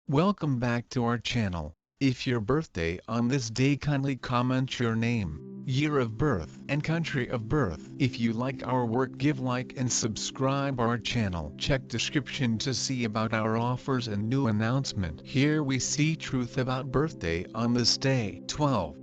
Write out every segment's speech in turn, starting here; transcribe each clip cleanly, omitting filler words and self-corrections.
Welcome back to our channel. If your birthday on this day, kindly comment your name, year of birth and country of birth. If you like our work, give like and subscribe our channel. Check description to see about our offers and new announcement. Here we see truth about birthday on this day. 12.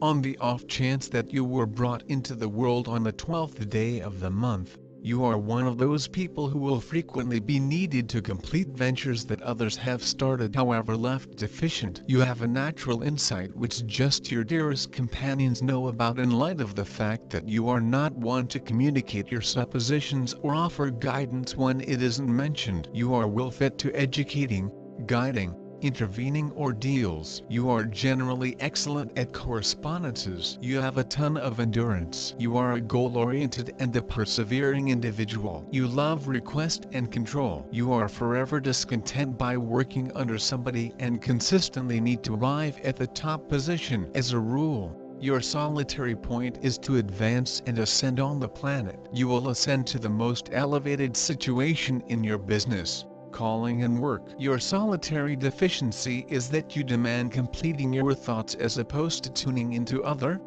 On the off chance that you were brought into the world on the 12th day of the month, you are one of those people who will frequently be needed to complete ventures that others have started however left deficient. You have a natural insight which just your dearest companions know about, in light of the fact that you are not one to communicate your suppositions or offer guidance when it isn't mentioned. You are well fit to educating, guiding, intervening ordeals. You are generally excellent at correspondences. You have a ton of endurance. You are a goal-oriented and a persevering individual. You love request and control. You are forever discontent by working under somebody and consistently need to arrive at the top position. As a rule, your solitary point is to advance and ascend on the planet. You will ascend to the most elevated situation in your business, calling and work. Your solitary deficiency is that you demand completing your thoughts as opposed to tuning into others'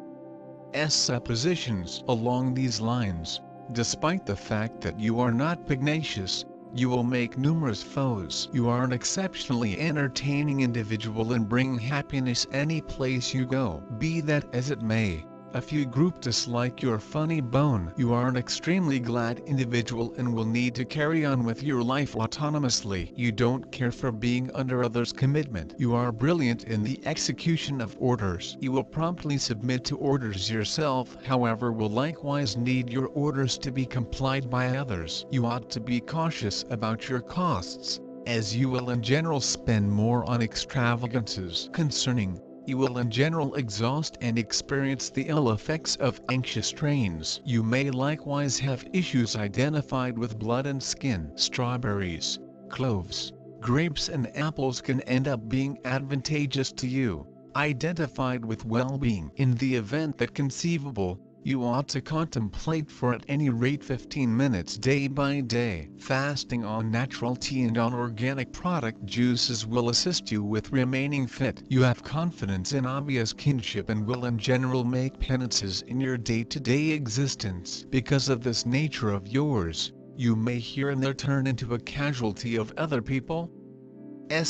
suppositions. Along these lines, despite the fact that you are not pugnacious, you will make numerous foes. You are an exceptionally entertaining individual and bring happiness any place you go. Be that as it may, a few group dislike your funny bone. You are an extremely glad individual and will need to carry on with your life autonomously. You don't care for being under others' commitment. You are brilliant in the execution of orders. You will promptly submit to orders yourself, however will likewise need your orders to be complied by others. You ought to be cautious about your costs, as you will in general spend more on extravagances. You will in general exhaust and experience the ill effects of anxious strains. You may likewise have issues identified with blood and skin. Strawberries, cloves, grapes and apples can end up being advantageous to you, identified with well-being. In the event that conceivable, you ought to contemplate for at any rate 15 minutes day by day. Fasting on natural tea and on organic product juices will assist you with remaining fit. You have confidence in obvious kinship and will in general make penances in your day-to-day existence. Because of this nature of yours, you may here and there turn into a casualty of other people's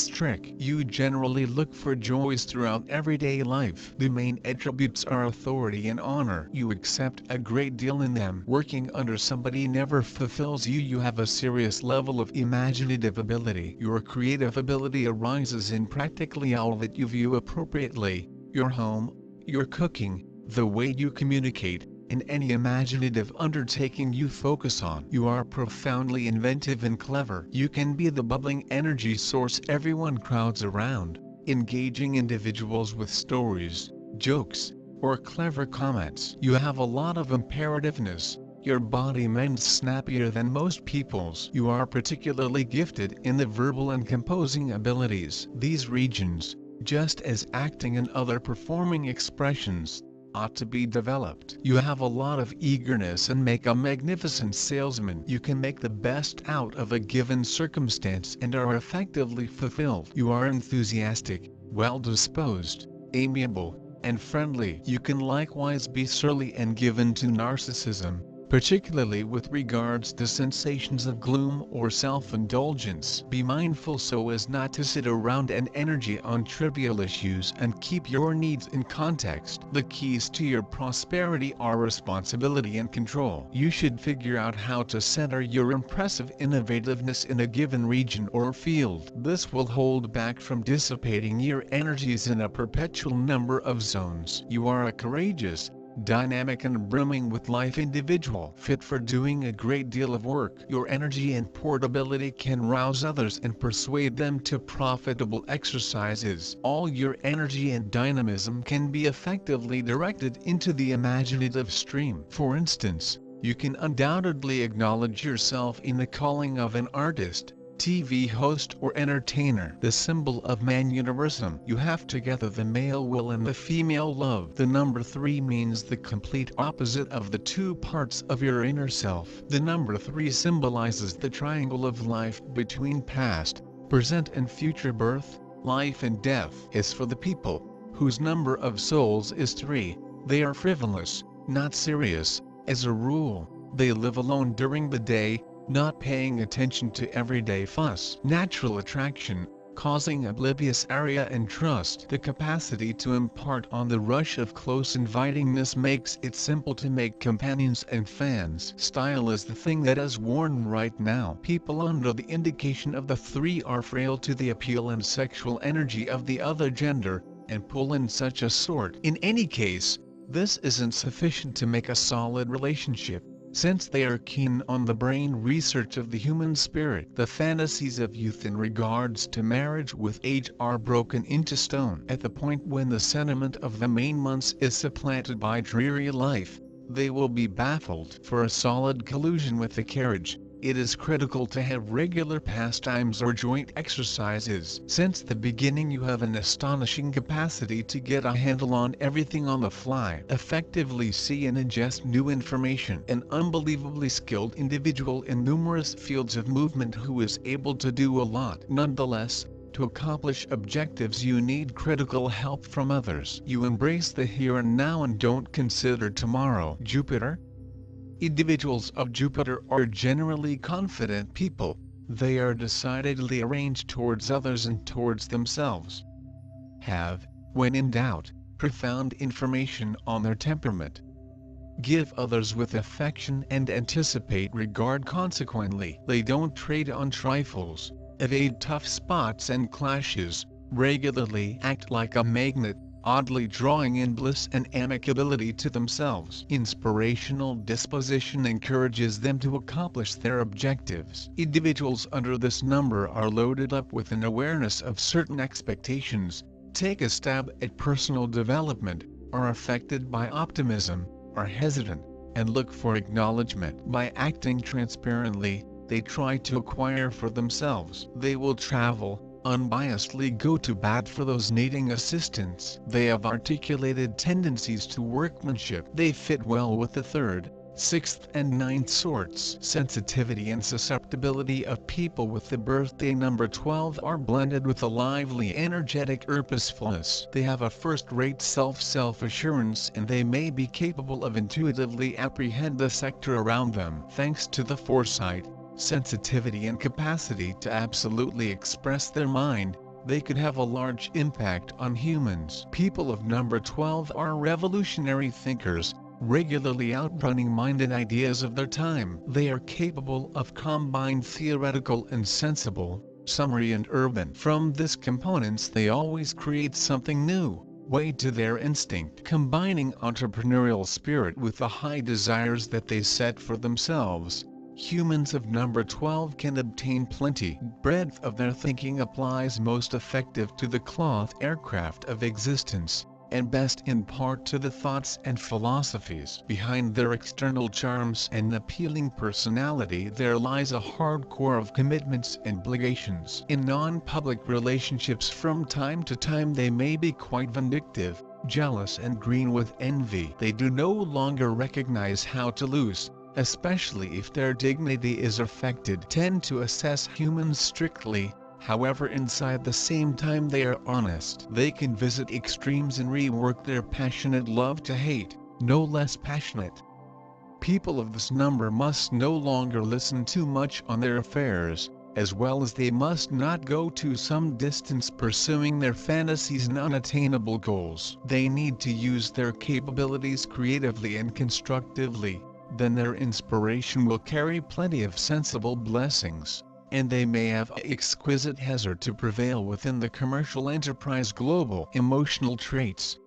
trick. You generally look for joys throughout everyday life. The main attributes are authority and honor. You accept a great deal in them. Working under somebody never fulfills you. You have a serious level of imaginative ability. Your creative ability arises in practically all that you view appropriately: your home, your cooking, the way you communicate, in any imaginative undertaking you focus on. You are profoundly inventive and clever. You can be the bubbling energy source everyone crowds around, engaging individuals with stories, jokes, or clever comments. You have a lot of imperativeness. Your body mends snappier than most people's. You are particularly gifted in the verbal and composing abilities. These regions, just as acting and other performing expressions, ought to be developed. You have a lot of eagerness and make a magnificent salesman. You can make the best out of a given circumstance and are effectively fulfilled. You are enthusiastic, well-disposed, amiable, and friendly. You can likewise be surly and given to narcissism, particularly with regards to sensations of gloom or self-indulgence. Be mindful so as not to sit around and energy on trivial issues and keep your needs in context. The keys to your prosperity are responsibility and control. You should figure out how to center your impressive innovativeness in a given region or field. This will hold back from dissipating your energies in a perpetual number of zones. You are a courageous, dynamic and brimming with life individual, fit for doing a great deal of work. Your energy and portability can rouse others and persuade them to profitable exercises. All your energy and dynamism can be effectively directed into the imaginative stream. For instance, you can undoubtedly acknowledge yourself in the calling of an artist, TV host or entertainer. The symbol of man universum. You have together the male will and the female love. The number 3 means the complete opposite of the two parts of your inner self. The number 3 symbolizes the triangle of life between past, present and future birth, life and death. As for the people, whose number of souls is 3, they are frivolous, not serious. As a rule, they live alone during the day, not paying attention to everyday fuss. Natural attraction, causing oblivious area and trust. The capacity to impart on the rush of close invitingness makes it simple to make companions and fans. Style is the thing that is worn right now. People under the indication of the 3 are frail to the appeal and sexual energy of the other gender, and pull in such a sort. In any case, this isn't sufficient to make a solid relationship, since they are keen on the brain research of the human spirit. The fantasies of youth in regards to marriage with age are broken into stone. At the point when the sentiment of the main months is supplanted by dreary life, they will be baffled. For a solid collusion with the carriage, it is critical to have regular pastimes or joint exercises. Since the beginning you have an astonishing capacity to get a handle on everything on the fly, effectively see and ingest new information. An unbelievably skilled individual in numerous fields of movement who is able to do a lot. Nonetheless, to accomplish objectives you need critical help from others. You embrace the here and now and don't consider tomorrow. Jupiter. Individuals of Jupiter are generally confident people. They are decidedly arranged towards others and towards themselves. Have, when in doubt, profound information on their temperament. Give others with affection and anticipate regard. Consequently, they don't trade on trifles, evade tough spots and clashes, regularly act like a magnet, oddly drawing in bliss and amicability to themselves. Inspirational disposition encourages them to accomplish their objectives. Individuals under this number are loaded up with an awareness of certain expectations, take a stab at personal development, are affected by optimism, are hesitant, and look for acknowledgement. By acting transparently, they try to acquire for themselves. They will travel, unbiasedly go to bat for those needing assistance. They have articulated tendencies to workmanship. They fit well with the 3rd, 6th and 9th sorts. Sensitivity and susceptibility of people with the birthday number 12 are blended with a lively energetic purposefulness. They have a first-rate self-assurance and they may be capable of intuitively apprehend the sector around them. Thanks to the foresight, sensitivity and capacity to absolutely express their mind, they could have a large impact on humans. People of number 12 are revolutionary thinkers, regularly outrunning minded ideas of their time. They are capable of combined theoretical and sensible, summary and urban. From these components they always create something new, weighed to their instinct. Combining entrepreneurial spirit with the high desires that they set for themselves, humans of number 12 can obtain plenty. Breadth of their thinking applies most effective to the cloth aircraft of existence, and best in part to the thoughts and philosophies. Behind their external charms and appealing personality there lies a hard core of commitments and obligations. In non-public relationships from time to time they may be quite vindictive, jealous and green with envy. They do no longer recognize how to lose, especially if their dignity is affected. Tend to assess humans strictly, however inside the same time they are honest. They can visit extremes and rework their passionate love to hate, no less passionate. People of this number must no longer listen too much on their affairs, as well as they must not go to some distance pursuing their fantasies and unattainable goals. They need to use their capabilities creatively and constructively, then their inspiration will carry plenty of sensible blessings, and they may have exquisite hazard to prevail within the commercial enterprise. Global emotional traits.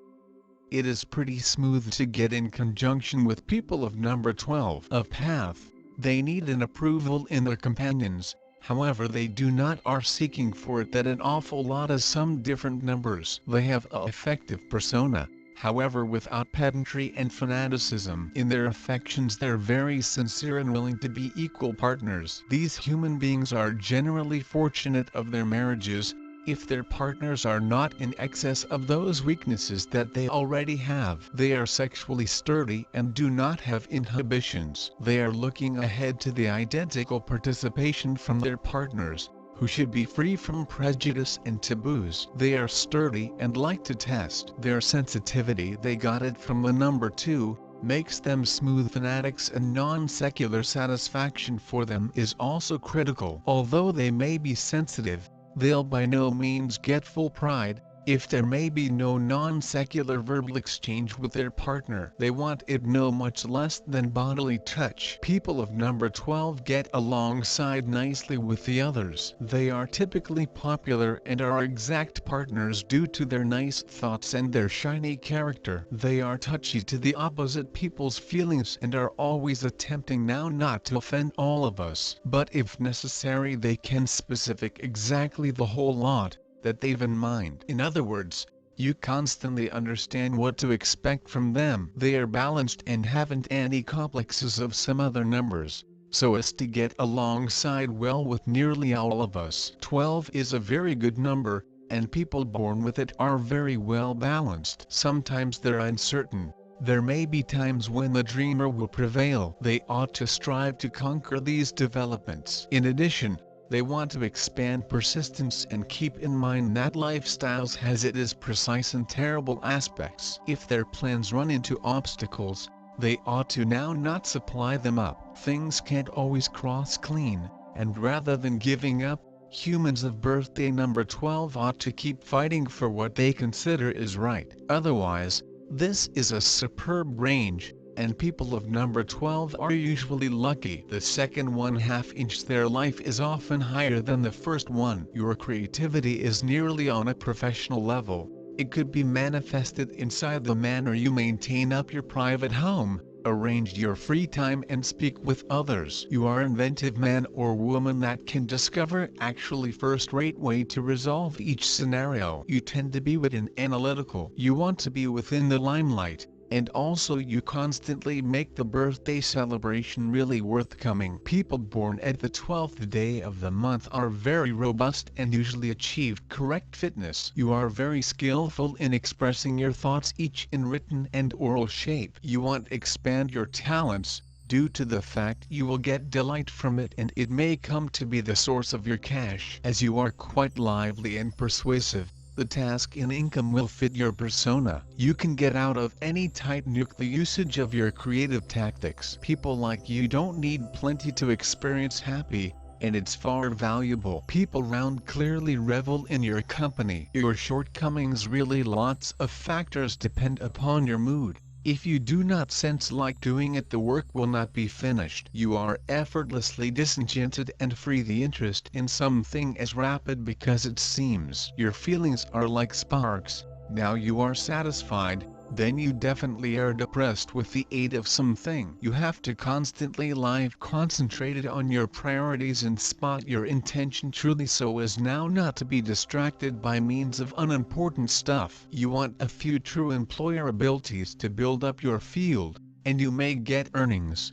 It is pretty smooth to get in conjunction with people of number 12 of path. They need an approval in their companions, however they do not are seeking for it that an awful lot as some different numbers. They have a effective persona, however without pedantry and fanaticism. In their affections they're very sincere and willing to be equal partners. These human beings are generally fortunate of their marriages, if their partners are not in excess of those weaknesses that they already have. They are sexually sturdy and do not have inhibitions. They are looking ahead to the identical participation from their partners, who should be free from prejudice and taboos. They are sturdy and like to test their sensitivity. They got it from the number 2, makes them smooth fanatics, and non-secular satisfaction for them is also critical. Although they may be sensitive, they'll by no means get full pride. If there may be no non-secular verbal exchange with their partner, they want it no much less than bodily touch. People of number 12 get alongside nicely with the others. They are typically popular and are exact partners due to their nice thoughts and their shiny character. They are touchy to the opposite people's feelings and are always attempting now not to offend all of us. But if necessary, they can specific exactly the whole lot that they've in mind. In other words, you constantly understand what to expect from them. They are balanced and haven't any complexes of some other numbers, so as to get alongside well with nearly all of us. 12 is a very good number, and people born with it are very well balanced. Sometimes they're uncertain. There may be times when the dreamer will prevail. They ought to strive to conquer these developments. In addition, they want to expand persistence and keep in mind that lifestyles has its precise and terrible aspects. If their plans run into obstacles, they ought to now not supply them up. Things can't always cross clean, and rather than giving up, humans of birthday number 12 ought to keep fighting for what they consider is right. Otherwise, this is a superb range, and people of number 12 are usually lucky. The second 1/2 inch their life is often higher than the first one. Your creativity is nearly on a professional level. It could be manifested inside the manner you maintain up your private home, arrange your free time, and speak with others. You are an inventive man or woman that can discover actually first-rate way to resolve each scenario. You tend to be wit and analytical. You want to be within the limelight, and also you constantly make the birthday celebration really worth coming. People born at the 12th day of the month are very robust and usually achieve correct fitness. You are very skillful in expressing your thoughts, each in written and oral shape. You want to expand your talents, due to the fact you will get delight from it, and it may come to be the source of your cash. As you are quite lively and persuasive, the task and income will fit your persona. You can get out of any tight niche the usage of your creative tactics. People like you don't need plenty to experience happy, and it's far valuable. People round clearly revel in your company. Your shortcomings really lots of factors depend upon your mood. If you do not sense like doing it, the work will not be finished. You are effortlessly disenchanted and free the interest in something as rapid because it seems. Your feelings are like sparks. Now you are satisfied, then you definitely are depressed with the aid of something. You have to constantly live concentrated on your priorities and spot your intention truly so as now not to be distracted by means of unimportant stuff. You want a few true employer abilities to build up your field, and you may get earnings.